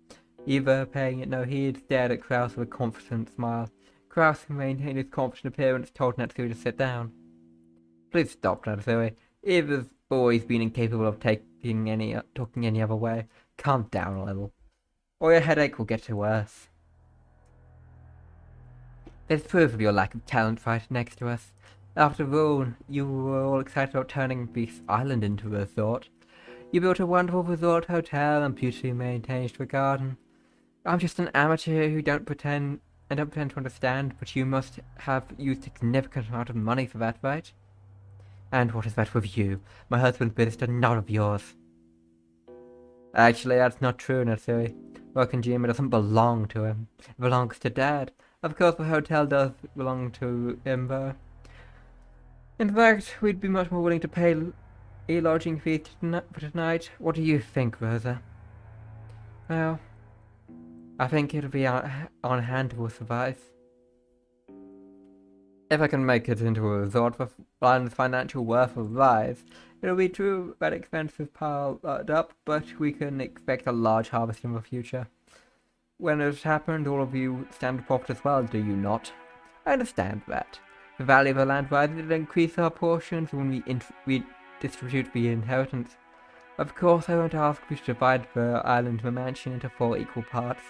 Eva, paying it no heed, stared at Kraus with a confident smile. Kraus, who maintained his confident appearance, told Natsui to sit down. Please stop, Natsui. Eva's always been incapable of talking any other way. Calm down a little, or your headache will get worse. There's proof of your lack of talent right next to us. After all, you were all excited about turning this island into a resort. You built a wonderful resort hotel and beautifully maintained the garden. I'm just an amateur who don't pretend to understand, but you must have used a significant amount of money for that, right? And what is that with you? My husband's business is none of yours. Actually, that's not true, Natsui. Rokenjima doesn't belong to him. It belongs to Dad. Of course, the hotel does belong to him, though. In fact, we'd be much more willing to pay a lodging fee for tonight. What do you think, Rosa? Well, I think it'll be on hand to suffice. If I can make it into a resort for Lion's financial worth will rise, it'll be true that expenses piled up, but we can expect a large harvest in the future. When it's happened, all of you stand to profit as well, do you not? I understand that. The value of the land rises, it'll increase our portions when we distribute the inheritance. Of course, I won't ask you to divide the island of a mansion into 4 equal parts.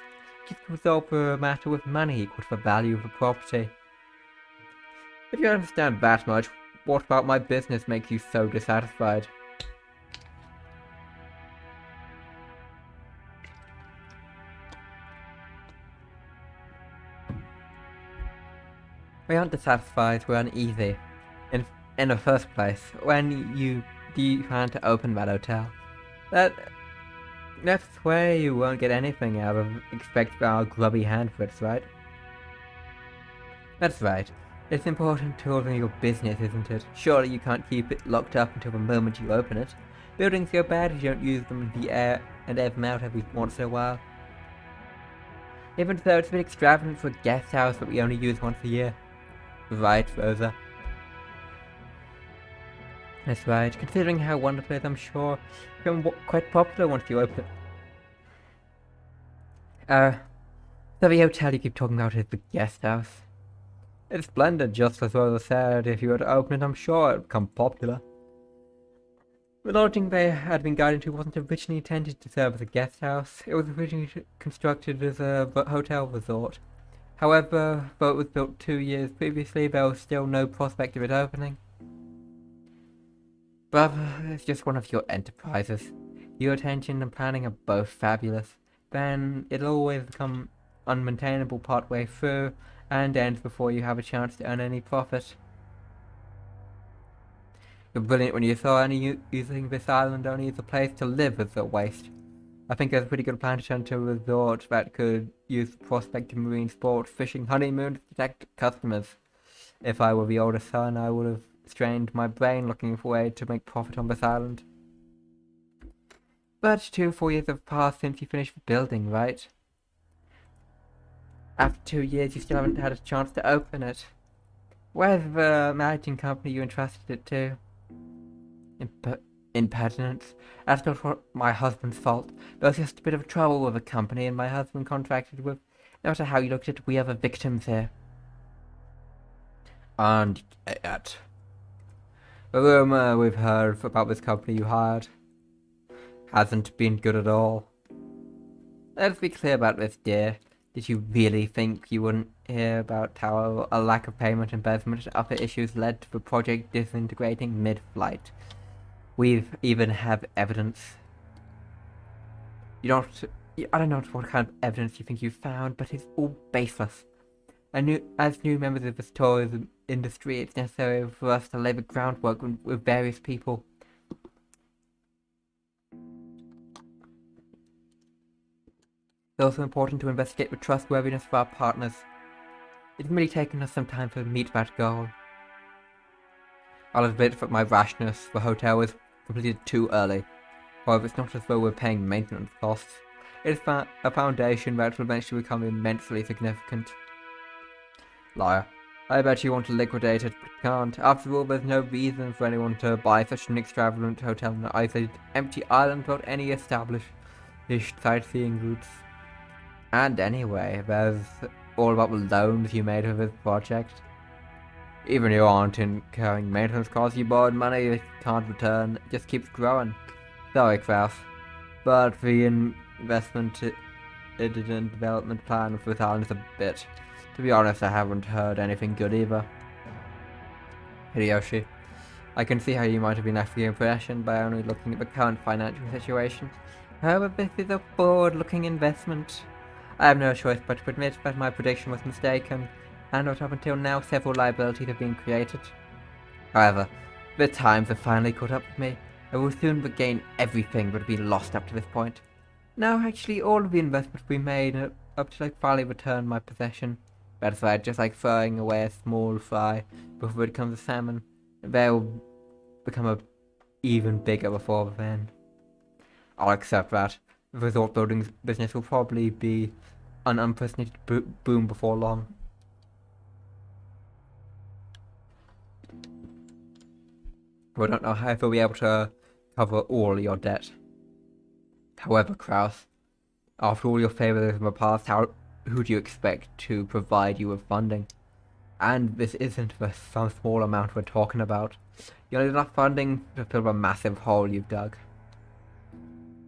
Just resolve the matter with money equal to the value of the property. If you understand that much, what about my business makes you so dissatisfied? We aren't dissatisfied, we're uneasy. In the first place, when do you plan to open that hotel? That's where you won't get anything out of expect our grubby hand for it, right? That's right. It's an important tool in your business, isn't it? Surely you can't keep it locked up until the moment you open it. Buildings go bad if you don't use them in the air and air them out every once in a while. Even though it's a bit extravagant for a guest house that we only use once a year. Right, Rosa. That's right. Considering how wonderful it is, I'm sure it'll become quite popular once you open it. So the hotel you keep talking about is the guest house. It's splendid, just as Rosa said. If you were to open it, I'm sure it would become popular. The lodging they had been guided to wasn't originally intended to serve as a guest house. It was originally constructed as a hotel resort. However, though it was built 2 years previously, there was still no prospect of it opening. Brother, it's just one of your enterprises. Your attention and planning are both fabulous. Then it'll always become unmaintainable partway through and ends before you have a chance to earn any profit. You're brilliant when you thought only using this island only as a place to live is a waste. I think there's a pretty good plan to turn into a resort that could use the prospect of marine sports, fishing, honeymoons to protect customers. If I were the older son, I would have strained my brain looking for a way to make profit on this island. But 4 years have passed since you finished the building, right? After 2 years, you still haven't had a chance to open it. Where's the managing company you entrusted it to? Impertinence. That's not my husband's fault. There was just a bit of trouble with the company and my husband contracted with. No matter how you looked at it, we are the victims here. And yet, the rumor we've heard about this company you hired hasn't been good at all. Let's be clear about this, dear. Did you really think you wouldn't hear about how a lack of payment, embezzlement, and other issues led to the project disintegrating mid-flight? We even have evidence. I don't know what kind of evidence you think you found, but it's all baseless. As new members of the tourism industry, it's necessary for us to lay the groundwork with various people. It's also important to investigate the trustworthiness of our partners. It's merely taken us some time to meet that goal. I'll admit that my rashness for hotel was completed too early. However, it's not as though we're paying maintenance costs. It's a foundation that will eventually become immensely significant. Liar. I bet you want to liquidate it, but can't. After all, there's no reason for anyone to buy such an extravagant hotel on an isolated, empty island without any established sightseeing routes. And anyway, there's all about the loans you made for this project. Even you aren't incurring maintenance costs, you borrowed money that you can't return, it just keeps growing. Sorry, Kraus. But the investment and development plan for this island is a bit. To be honest, I haven't heard anything good either. Hideyoshi, I can see how you might have been left with the impression by only looking at the current financial situation. However, this is a forward-looking investment. I have no choice but to admit that my prediction was mistaken, and not up until now several liabilities have been created. However, the times have finally caught up with me. I will soon regain everything that had been lost up to this point. Now, actually, all of the investments we made up to finally return my possession. That's right, just like throwing away a small fry before it becomes a salmon. They'll become a even bigger before then. I'll accept that. The resort building business will probably be an unprecedented boom before long. We don't know how if we'll be able to cover all your debt. However, Kraus, after all your favors in the past, who do you expect to provide you with funding? And this isn't some small amount we're talking about. You need enough funding to fill the massive hole you've dug.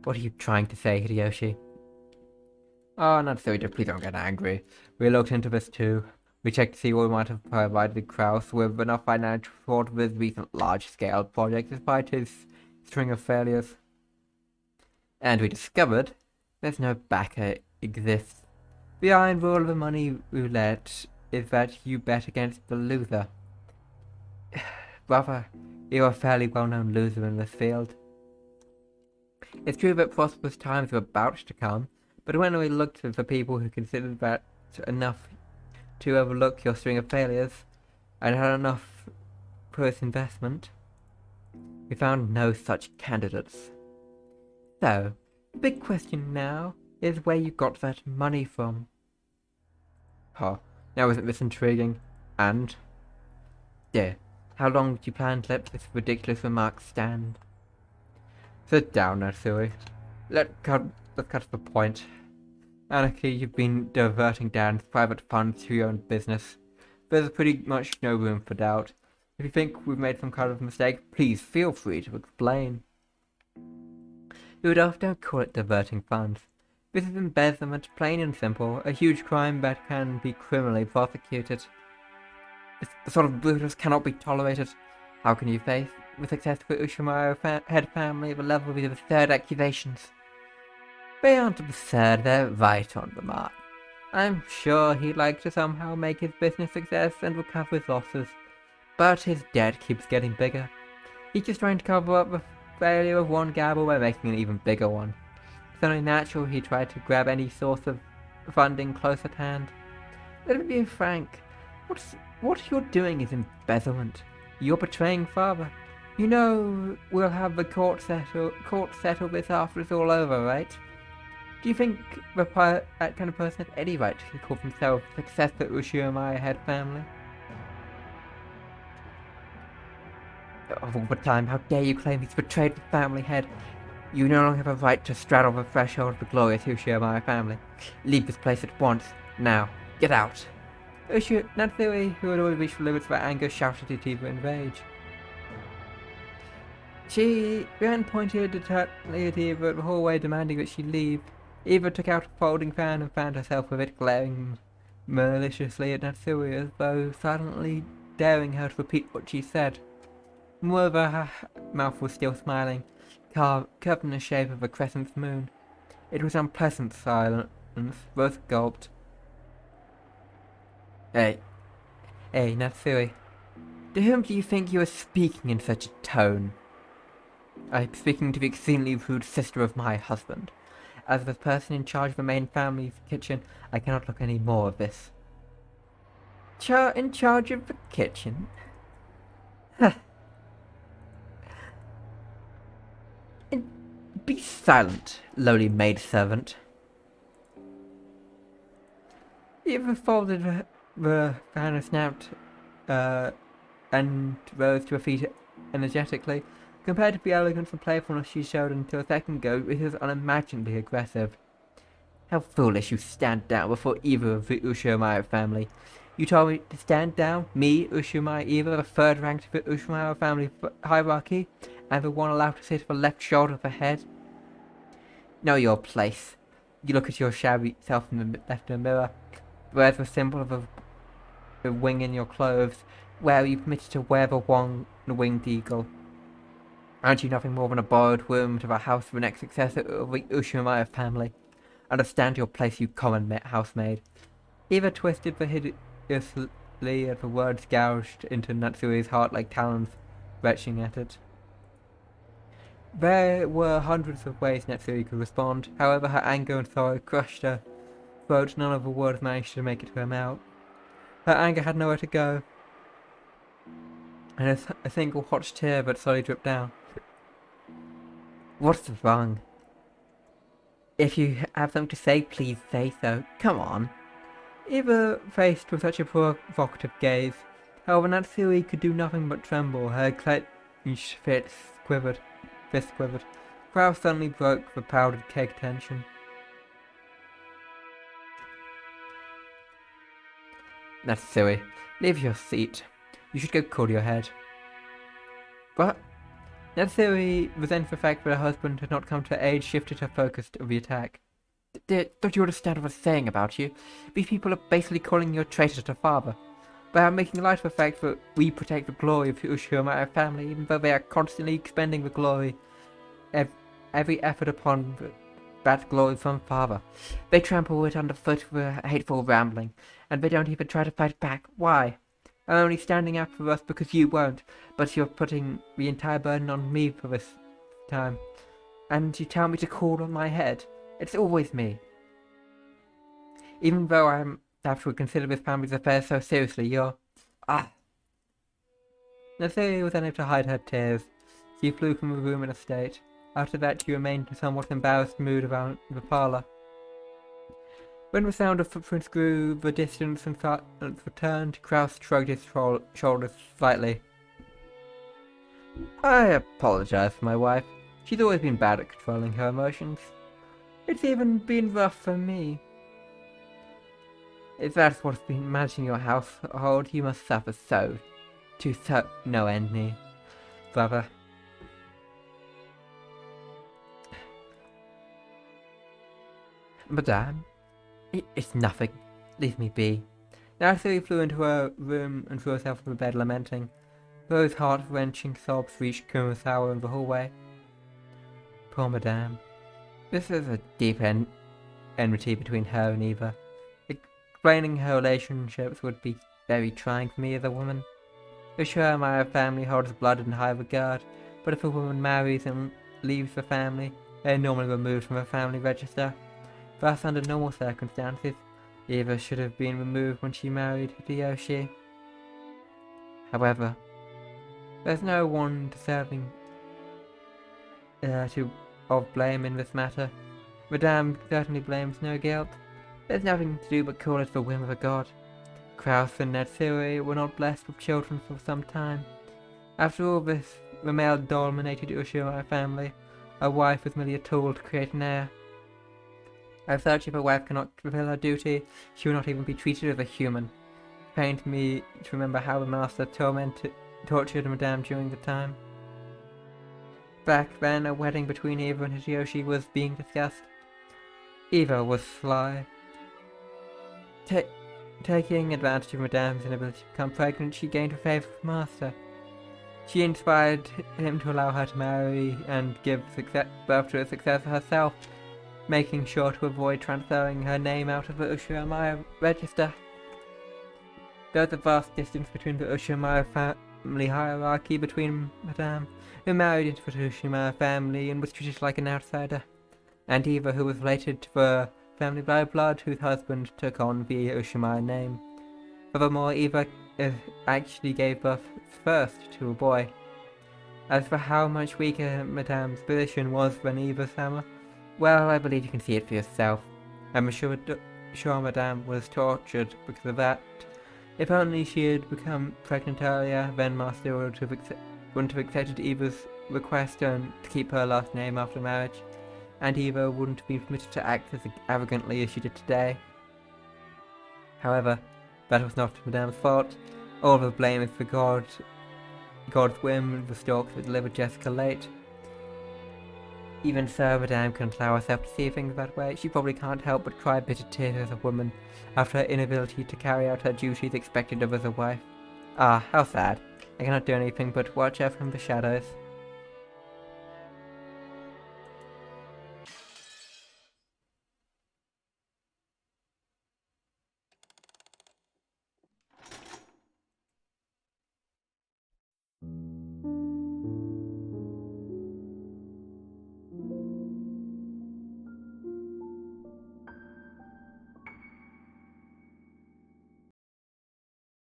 What are you trying to say, Hideyoshi? Oh, not so, please don't get angry. We looked into this too. We checked to see what we might have provided Kraus with enough financial support for his recent large-scale project despite his string of failures. And we discovered there's no backer exists. The iron rule of the money roulette is that you bet against the loser. Brother, you're a fairly well-known loser in this field. It's true that prosperous times are about to come, but when we looked at the people who considered that enough to overlook your string of failures, and had enough for his investment. We found no such candidates. So, the big question now is where you got that money from. Huh, now isn't this intriguing? And? Dear, how long do you plan to let this ridiculous remark stand? Sit down, Natsui. Let's cut to the point. Anarchy, you've been diverting Dan's private funds to your own business. There's pretty much no room for doubt. If you think we've made some kind of mistake, please feel free to explain. Rudolph, don't call it diverting funds. This is embezzlement, plain and simple, a huge crime that can be criminally prosecuted. This sort of brutus cannot be tolerated. How can you face the success for Ushimaro head family at the level of these absurd accusations? They aren't absurd, they're right on the mark. I'm sure he'd like to somehow make his business success and recover his losses, but his debt keeps getting bigger. He's just trying to cover up the failure of one gamble by making an even bigger one. It's only natural he tried to grab any source of funding close at hand. Let me be frank, what you're doing is embezzlement. You're betraying father. You know we'll have the court settle this after it's all over, right? Do you think that kind of person has any right to call themselves the successor Ushimaro head family? Of all the time, how dare you claim he's betrayed the family head? You no longer have a right to straddle the threshold of the glorious Ushimaro family. Leave this place at once. Now, get out. Natsui, who had already reached the limits of her anger, shouted at Eva in rage. She then pointed determinedly at Eva the whole way, demanding that she leave. Eva took out a folding fan and found herself with it, glaring maliciously at Natsui as though silently daring her to repeat what she said. Moreover, her mouth was still smiling, carved in the shape of a crescent moon. It was unpleasant silence. Both gulped. Hey, Natsui. To whom do you think you are speaking in such a tone? I'm speaking to the exceedingly rude sister of my husband. As the person in charge of the main family's kitchen, I cannot look any more of this. In charge of the kitchen? Be silent, lowly maidservant. Eva folded the fan and snapped, and rose to her feet energetically. Compared to the elegance and playfulness she showed until a second ago, it was unimaginably aggressive. How foolish you stand down before either of the Ushimaro family. You told me to stand down, me, Ushimaro Eva, the third rank of the Ushimaro family hierarchy, and the one allowed to sit at the left shoulder of the head. Know your place. You look at your shabby self in the left in the mirror. Where's the symbol of the wing in your clothes? Where are you permitted to wear the winged eagle? Aren't you nothing more than a borrowed worm to the house of the next successor of the Ushimaro family? Understand your place, you common housemaid. Eva twisted hideously as the words gouged into Natsui's heart like talons, retching at it. There were hundreds of ways Natsui could respond. However, her anger and sorrow crushed her throat. None of the words managed to make it to her mouth. Her anger had nowhere to go, and a single hot tear but slowly dripped down. What's wrong? If you have something to say, please say so. Come on. Eva faced with such a provocative gaze. However, Natsui could do nothing but tremble. Her clenched fist quivered. Crow suddenly broke the powdered keg tension. Natsui, leave your seat. You should go cool your head. What? Natsui, resentful the fact that her husband had not come to her aid, shifted her focus to the attack. Don't you understand what I'm saying about you? These people are basically calling you a traitor to father. They are making light of the fact that we protect the glory of the Ushimaro family, even though they are constantly expending the glory, every effort upon that glory from father. They trample it underfoot with hateful rambling, and they don't even try to fight back. Why? I'm only standing up for us because you won't, but you're putting the entire burden on me for this time. And you tell me to cool on my head. It's always me. Even though I have to consider this family's affairs so seriously, you're... Nasiri was unable to hide her tears. She flew from the room in a state. After that, she remained in a somewhat embarrassed mood around the parlour. When the sound of footprints grew the distance and silence returned, Kraus shrugged his shoulders slightly. I apologize for my wife. She's always been bad at controlling her emotions. It's even been rough for me. If that's what's been managing your household, you must suffer to no end, brother. Madame, it's nothing. Leave me be. Nasiri flew into her room and threw herself on the bed, lamenting. Those heart-wrenching sobs reached Kurosawa in the hallway. Poor Madame. This is a deep enmity between her and Eva. Explaining her relationships would be very trying for me as a woman. Sure, my family holds blood in high regard, but if a woman marries and leaves the family, they are normally removed from the family register. Thus, under normal circumstances, Eva should have been removed when she married Hideyoshi. However, there's no one deserving of blame in this matter. Madame certainly blames no guilt. There's nothing to do but call it the whim of a god. Kraus and Natsuri were not blessed with children for some time. After all this, the male-dominated Ushima family, a wife was merely a tool to create an heir. As such, if a wife cannot fulfill her duty, she will not even be treated as a human. It pains me to remember how the master tortured Madame during the time. Back then, a wedding between Eva and Hideyoshi was being discussed. Eva was sly. Taking advantage of Madame's inability to become pregnant, she gained the favour of the master. She inspired him to allow her to marry and give birth to a successor herself, making sure to avoid transferring her name out of the Ushimaya register. There's a vast distance between the Ushimaya family hierarchy between Madame, who married into the Ushimaya family and was treated like an outsider, and Eva, who was related to the family by blood, whose husband took on the Ushimaya name. Furthermore, Eva actually gave birth first to a boy. As for how much weaker Madame's position was than Eva's family, well, I believe you can see it for yourself. I'm sure Madame was tortured because of that. If only she had become pregnant earlier, then Master wouldn't have accepted Eva's request to keep her last name after marriage, and Eva wouldn't have been permitted to act as arrogantly as she did today. However, that was not Madame's fault. All the blame is for God's whim, the stalks that delivered Jessica late. Even so, Madame can allow herself to see things that way. She probably can't help but cry bitter tears as a woman, after her inability to carry out her duties expected of as a wife. Ah, how sad. I cannot do anything but watch her from the shadows.